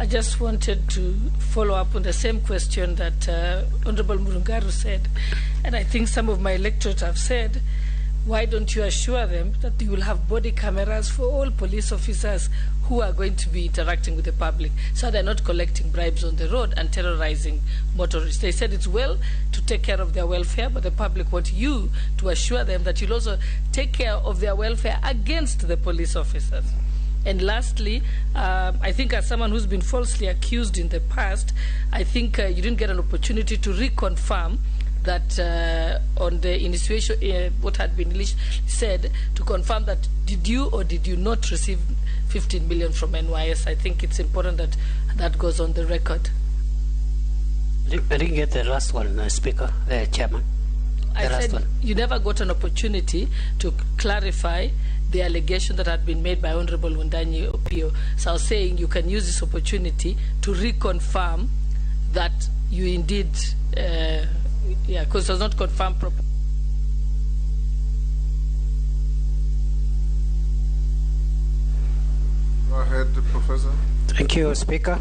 I just wanted to follow up on the same question that Honorable Murungaru said, and I think some of my electorate have said, why don't you assure them that you will have body cameras for all police officers who are going to be interacting with the public, so they're not collecting bribes on the road and terrorizing motorists? They said it's well to take care of their welfare, but the public want you to assure them that you'll also take care of their welfare against the police officers. And lastly, I think as someone who's been falsely accused in the past, I think you didn't get an opportunity to reconfirm that on the initiation, what had been said, to confirm that did you or did you not receive 15 million from NYS. I think it's important that that goes on the record. I didn't get the last one, Speaker, Chairman. I said you never got an opportunity to clarify the allegation that had been made by Honorable Wundanyi Opio. So I was saying you can use this opportunity to reconfirm that you indeed, because it was not confirmed properly. Go ahead, Professor. Thank you, Speaker.